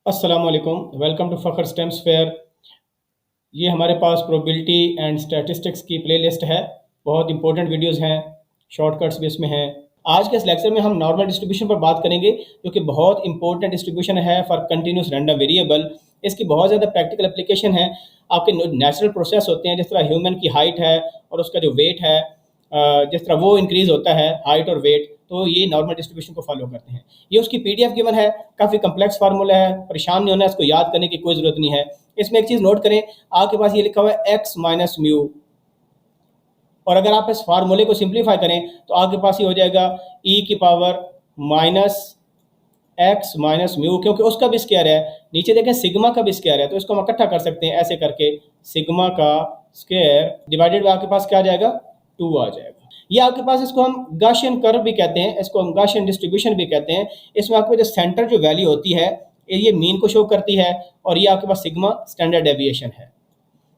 अस्सलाम वालेकुम, welcome to Fakhar stems fair. ये हमारे पास प्रोबेबिलिटी एंड स्टैटिस्टिक्स की प्लेलिस्ट है। बहुत इंपॉर्टेंट वीडियोस हैं, शॉर्टकट्स भी इसमें हैं। आज के इस लेक्चर में हम नॉर्मल डिस्ट्रीब्यूशन पर बात करेंगे, जो कि बहुत इंपॉर्टेंट डिस्ट्रीब्यूशन है फॉर कंटिन्यूस रैंडम वेरिएबल। इसकी बहुत ज़्यादा प्रैक्टिकल एप्लीकेशन है। आपके नेचुरल प्रोसेस होते हैं, जिस तरह ह्यूमन की हाइट है और उसका जो वेट है, जिस तरह वो इंक्रीज़ होता है हाइट और वेट, तो ये नॉर्मल डिस्ट्रीब्यूशन को फॉलो करते हैं। ये उसकी पीडीएफ गिवन है, काफ़ी कम्प्लेक्स फार्मूला है, परेशान नहीं होना है, इसको याद करने की कोई ज़रूरत नहीं है। इसमें एक चीज़ नोट करें, आपके पास ये लिखा हुआ है एक्स माइनस म्यू, और अगर आप इस फार्मूले को सिंप्लीफाई करें तो आपके पास ये हो जाएगा ई की power minus x minus mu, क्योंकि उसका भी स्क्वायर है। नीचे देखें सिग्मा का भी स्क्वायर है, तो इसको हम इकट्ठा कर सकते हैं ऐसे करके, सिग्मा का स्क्वायर डिवाइडेड बाय आपके पास क्या आ जाएगा, 2 आ जाएगा। ये आपके पास, इसको हम गाशियन कर्व भी कहते हैं, इसको हम गाशियन डिस्ट्रीब्यूशन भी कहते हैं। इसमें आपको जो सेंटर जो वैल्यू होती है, ये मीन को शो करती है, और ये आपके पास सिग्मा स्टैंडर्ड डेविएशन है।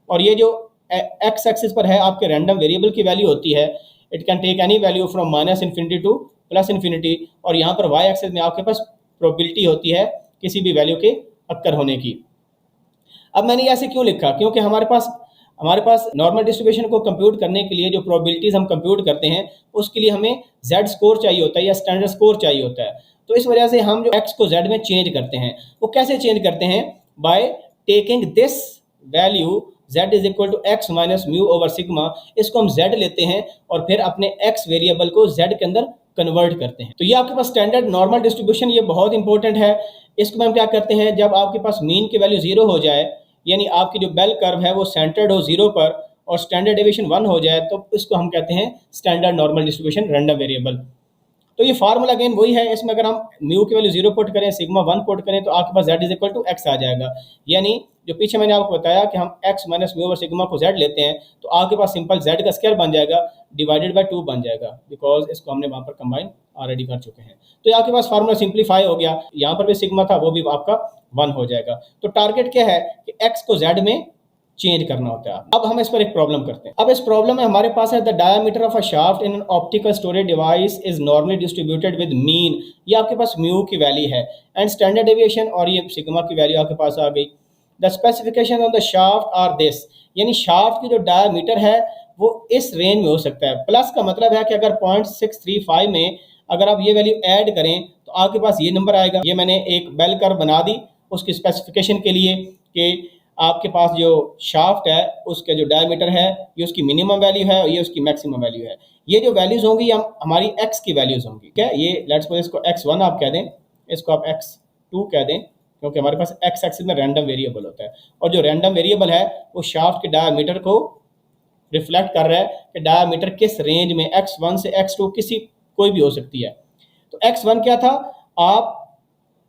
और ये जो एक्स एक्सिस पर है आपके रैंडम वेरिएबल की वैल्यू होती है, it can take any value from minus infinity to plus infinity. और यहाँ पर वाई एक्सिस में आपके पास प्रोबेबिलिटी होती है किसी भी वैल्यू के अक्कर होने की। अब मैंने ऐसे क्यों लिखा, क्योंकि हमारे पास नॉर्मल डिस्ट्रीब्यूशन को कंप्यूट करने के लिए जो प्रोबेबिलिटीज हम कंप्यूट करते हैं, उसके लिए हमें जेड स्कोर चाहिए होता है या स्टैंडर्ड स्कोर चाहिए होता है। तो इस वजह से हम जो एक्स को जेड में चेंज करते हैं, वो कैसे चेंज करते हैं, by taking this value z is equal to x minus mu over sigma. इसको हम z लेते हैं और फिर अपने x वेरिएबल को z के अंदर कन्वर्ट करते हैं। तो ये आपके पास स्टैंडर्ड नॉर्मल डिस्ट्रीब्यूशन, ये बहुत इंपॉर्टेंट है। इसको हम क्या करते हैं, जब आपके पास मीन की वैल्यू 0 हो जाए, यानी आपकी जो बेल कर्व है वो सेंटर्ड हो 0 पर और स्टैंडर्ड डेविएशन 1 हो जाए, तो इसको हम कहते हैं standard normal distribution random variable. तो ये फार्मूला अगेन वही है। इसमें अगर हम म्यू की वैल्यू 0 पुट करें, सिग्मा 1 पुट करें, तो आपके पास z is equal to x आ जाएगा। यानी जो पीछे मैंने आपको बताया कि हम x माइनस म्यू और सिग्मा को z लेते हैं, तो आपके पास सिंपल z का स्क्वायर बन जाएगा डिवाइडेड बाय 2 बन जाएगा, बिकॉज इसको हमने वहाँ पर कंबाइन ऑलरेडी कर चुके हैं। तो आपके पास फार्मूला सिंप्लीफाई हो गया, यहाँ पर भी सिग्मा था, वो भी आपका 1 हो जाएगा। तो टारगेट क्या है कि x को z में चेंज करना होता है। अब हम इस पर एक प्रॉब्लम करते हैं। अब इस प्रॉब्लम में हमारे पास है the diameter of a shaft in an optical storage device is normally distributed with mean. ये आपके पास म्यू की वैल्यू है एंड स्टैंडर्ड डेविएशन, और ये सिग्मा की वैल्यू आपके पास आ गई। The specification of the shaft are this, यानी शाफ्ट की जो डायमीटर है वो इस रेंज में हो सकता है। प्लस का मतलब है कि अगर 0.635 में अगर आप ये वैल्यू ऐड करें तो आपके पास ये नंबर आएगा। ये मैंने एक बेल कर्व बना दी उसकी स्पेसिफिकेशन के लिए कि आपके पास जो शाफ्ट है उसके जो डायमीटर है ये उसकी मिनिमम वैल्यू है और ये उसकी मैक्सिमम वैल्यू है। ये जो वैल्यूज होंगी हम हमारी एक्स की वैल्यूज होंगी। क्या ये, लेट्स सपोज इसको x1 आप कह दें, इसको आप x2 कह दें, क्योंकि हमारे पास एक्स एक्सिस में रैंडम वेरिएबल होता है, और जो रैंडम वेरिएबल है वो शाफ्ट के डायमीटर को रिफ्लेक्ट कर रहा है कि डायमीटर किस रेंज में, x1 से x2 किसी कोई भी हो सकती है। तो x1 क्या था, आप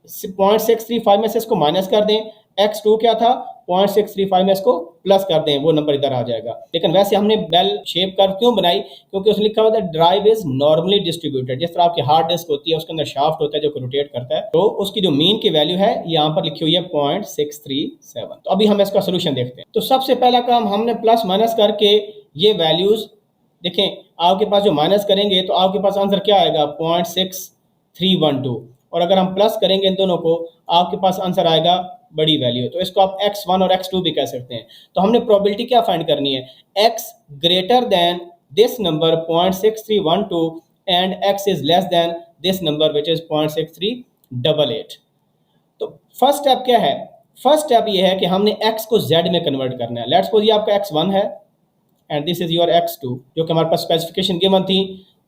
0.635 में से इसको माइनस कर दें, x2 क्या था, 0.635 में इसको प्लस कर दें, वो नंबर इधर आ जाएगा। लेकिन वैसे हमने बेल शेप कर्व क्यों बनाई, क्योंकि उसने लिखा हुआ था ड्राइव इज नॉर्मली डिस्ट्रीब्यूटेड। जिस तरह आपकी हार्ड डिस्क होती है उसके अंदर शाफ्ट होता है जो रोटेट करता है, तो उसकी जो मीन की वैल्यू है यहाँ पर लिखी हुई है 0.637। तो अभी हम इसका सोल्यूशन देखते हैं। तो सबसे पहला काम हमने प्लस माइनस करके ये वैल्यूज देखें, आपके पास जो माइनस करेंगे तो आपके पास आंसर क्या आएगा, 0.6312, और अगर हम प्लस करेंगे इन दोनों को आपके पास आंसर आएगा बड़ी वैल्यू। तो इसको आप x1 और x2 भी कह सकते हैं। तो हमने प्रोबेबिलिटी क्या फाइंड करनी है, x greater than this number 0.6312 and x is less than this number which is 0.6388। तो फर्स्ट स्टेप क्या है, फर्स्ट स्टेप ये है कि हमने x को z में कन्वर्ट करना है। लेट्स सपोज ये आपका x1 है and this is your x2, जो कि हमारे पास स्पेसिफिकेशन गिवन थी,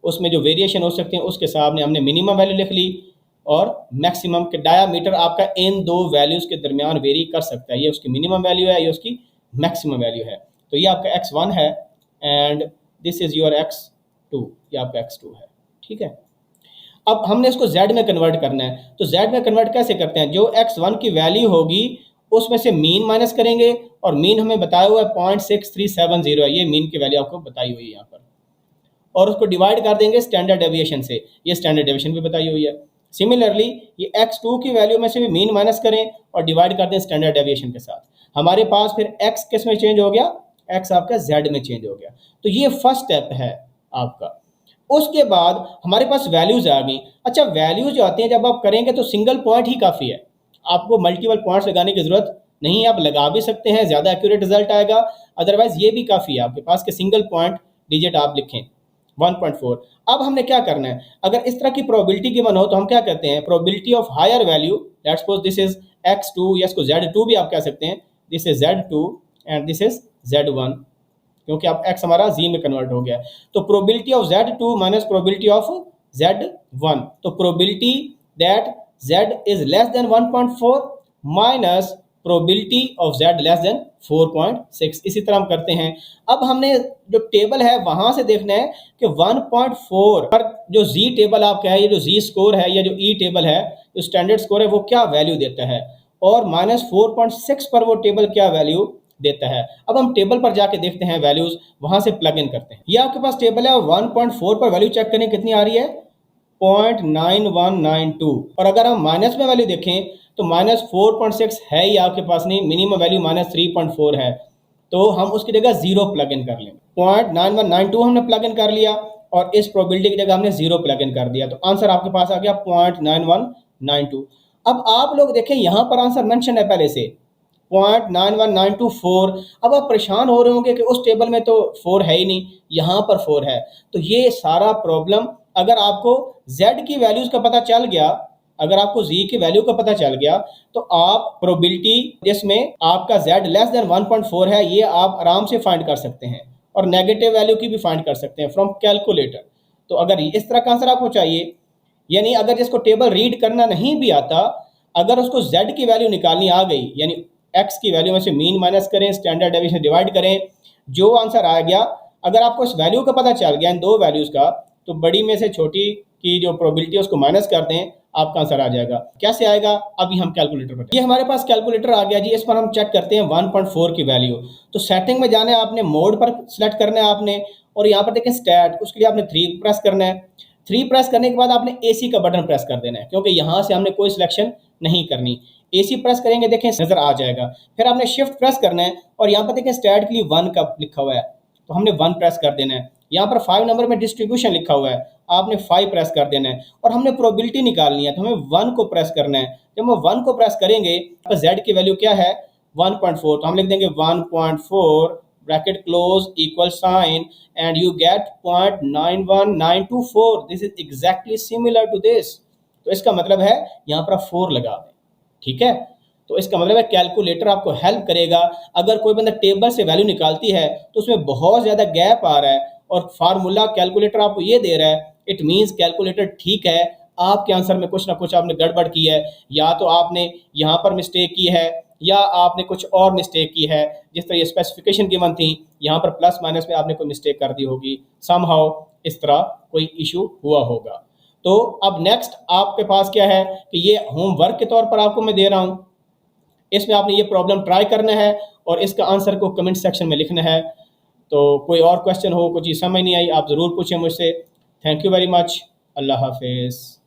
उसमें जो वेरिएशन हो सकते हैं उसके हिसाब ने हमने मिनिमम वैल्यू लिख ली और मैक्सिमम के डायामीटर आपका इन दो वैल्यूज़ के दरमियान वेरी कर सकता है। ये उसकी मिनिमम वैल्यू है, ये उसकी मैक्सिमम वैल्यू है। तो ये आपका x1 है and this is your x2, ये आपका x2 है, ठीक है। अब हमने इसको z में कन्वर्ट करना है। तो z में कन्वर्ट कैसे करते हैं, जो x1 की वैल्यू होगी उसमें से मीन माइनस करेंगे, और मीन हमें बताया हुआ है 0.6370 है, ये मीन की वैल्यू आपको बताई हुई है यहाँ पर, और उसको डिवाइड कर देंगे स्टैंडर्ड डेविएशन से, ये स्टैंडर्ड डेविएशन भी बताई हुई है। सिमिलरली ये x2 की वैल्यू में से भी मीन माइनस करें और डिवाइड कर दें स्टैंडर्ड डेविएशन के साथ। हमारे पास फिर x किस में चेंज हो गया, x आपका z में चेंज हो गया। तो ये फर्स्ट स्टेप है आपका। उसके बाद हमारे पास वैल्यूज आ गई। अच्छा, वैल्यूज जो आती हैं जब आप करेंगे तो सिंगल पॉइंट ही काफ़ी है। आपको मल्टीपल पॉइंट्स लगाने की ज़रूरत नहीं है, आप लगा भी सकते हैं, ज़्यादा एक्यूरेट रिजल्ट आएगा। अदरवाइज़ ये भी काफ़ी है आपके पास कि सिंगल पॉइंट डिजिट आप लिखें 1.4। अब हमने क्या करना है, अगर इस तरह की प्रोबेबिलिटी गिवन हो तो हम क्या करते हैं, probability of higher value, let's suppose this is x2 या इसको z2 भी आप कह सकते हैं, this is z2 and this is z1, क्योंकि अब x हमारा z में कन्वर्ट हो गया। तो probability of z2 minus probability of z1, तो probability that z is less than 1.4 minus probability of z less than 4.6। इसी तरह हम करते हैं। अब हमने जो टेबल है वहां से देखना है कि 1.4 पर जो z टेबल आपका है, ये जो z स्कोर है या जो e टेबल है, जो स्टैंडर्ड स्कोर है, वो क्या वैल्यू देता है, और माइनस 4.6 पर वो टेबल क्या वैल्यू देता है। अब हम टेबल पर जाके देखते हैं, वैल्यूज वहां से प्लग इन करते हैं। ये आपके पास टेबल है, 1.4 पर वैल्यू चेक करें कितनी आ रही है, 0.9192। और अगर हम माइनस में वैल्यू देखें तो माइनस 4.6 है ही आपके पास नहीं, मिनिमम वैल्यू माइनस 3.4 है, तो हम उसकी जगह 0 प्लग इन कर लेंगे। 0.9192 हमने प्लग इन कर लिया और इस प्रोबेबिलिटी की जगह हमने 0 प्लग इन कर दिया, तो आंसर आपके पास आ गया 0.9192। अब आप लोग देखें यहाँ पर आंसर मेंशन है पहले से 0.91924। अब आप परेशान हो रहे होंगे कि उस टेबल में तो 4 है ही नहीं, यहाँ पर 4 है। तो ये सारा प्रॉब्लम, अगर आपको z की वैल्यूज का पता चल गया, अगर आपको z की वैल्यू का पता चल गया, तो आप प्रोबेबिलिटी जिसमें आपका z लेस देन 1.4 है, ये आप आराम से फाइंड कर सकते हैं, और नेगेटिव वैल्यू की भी फाइंड कर सकते हैं फ्रॉम कैलकुलेटर। तो अगर इस तरह का आंसर आपको चाहिए, यानी अगर जिसको टेबल रीड करना नहीं भी आता, अगर उसको z की वैल्यू निकालनी आ गई, यानी x की वैल्यू में से मीन माइनस करें, स्टैंडर्ड डेविएशन डिवाइड करें, जो आंसर आ गया, अगर आपको इस वैल्यू का पता चल गया इन दो वैल्यूज का, तो बड़ी में से छोटी की जो प्रोबेबिलिटी है उसको माइनस कर दें, आपका आंसर आ जाएगा। कैसे आएगा, अभी हम कैलकुलेटर पर, ये हमारे पास कैलकुलेटर आ गया जी। इस पर हम चेक करते हैं 1.4 की वैल्यू। तो सेटिंग में जाना है आपने, मोड पर सिलेक्ट करना है आपने, और यहाँ पर देखें स्टैट, उसके लिए आपने 3 प्रेस करना है। 3 प्रेस करने के बाद आपने AC का बटन प्रेस कर देना है, क्योंकि यहाँ से हमने कोई सिलेक्शन नहीं करनी। AC प्रेस करेंगे, देखें नजर आ जाएगा। फिर आपने शिफ्ट प्रेस करना है, और यहाँ पर देखें स्टैट के लिए 1 का लिखा हुआ है, तो हमने 1 प्रेस कर देना है। यहाँ पर 5 नंबर में डिस्ट्रीब्यूशन लिखा हुआ है, आपने 5 प्रेस कर देना है, और हमने प्रोबेबिलिटी निकालनी है, तो हमें 1 को प्रेस करना है। जब हम 1 को प्रेस करेंगे तो z की वैल्यू क्या है, 1.4, तो हम लिख देंगे 1.4 bracket close equal sign and you get 0.91924। This is exactly similar to this. तो इसका मतलब है यहाँ पर 4 लगा दें, ठीक है। तो इसका मतलब है कैलकुलेटर आपको हेल्प करेगा। अगर कोई बंदा टेबल से वैल्यू निकालती है तो उसमें बहुत ज़्यादा गैप आ रहा है और फार्मूला कैलकुलेटर आपको ये दे रहा है, इट मीन्स कैलकुलेटर ठीक है, आपके आंसर में कुछ ना कुछ आपने गड़बड़ की है, या तो आपने यहाँ पर मिस्टेक की है या आपने कुछ और मिस्टेक की है। जिस तरह ये स्पेसिफिकेशन गिवन थी, यहाँ पर प्लस माइनस में आपने कोई मिस्टेक कर दी होगी, समहाउ इस तरह कोई इशू हुआ होगा। तो अब नेक्स्ट आपके पास क्या है कि ये होमवर्क के तौर पर आपको मैं दे रहा हूँ, इसमें आपने ये प्रॉब्लम ट्राई करना है और इसका आंसर को कमेंट सेक्शन में लिखना है। तो कोई और क्वेश्चन हो, कुछ चीज़ समझ नहीं आई, आप ज़रूर पूछें मुझसे। Thank you very much. अल्लाह हाफिज़।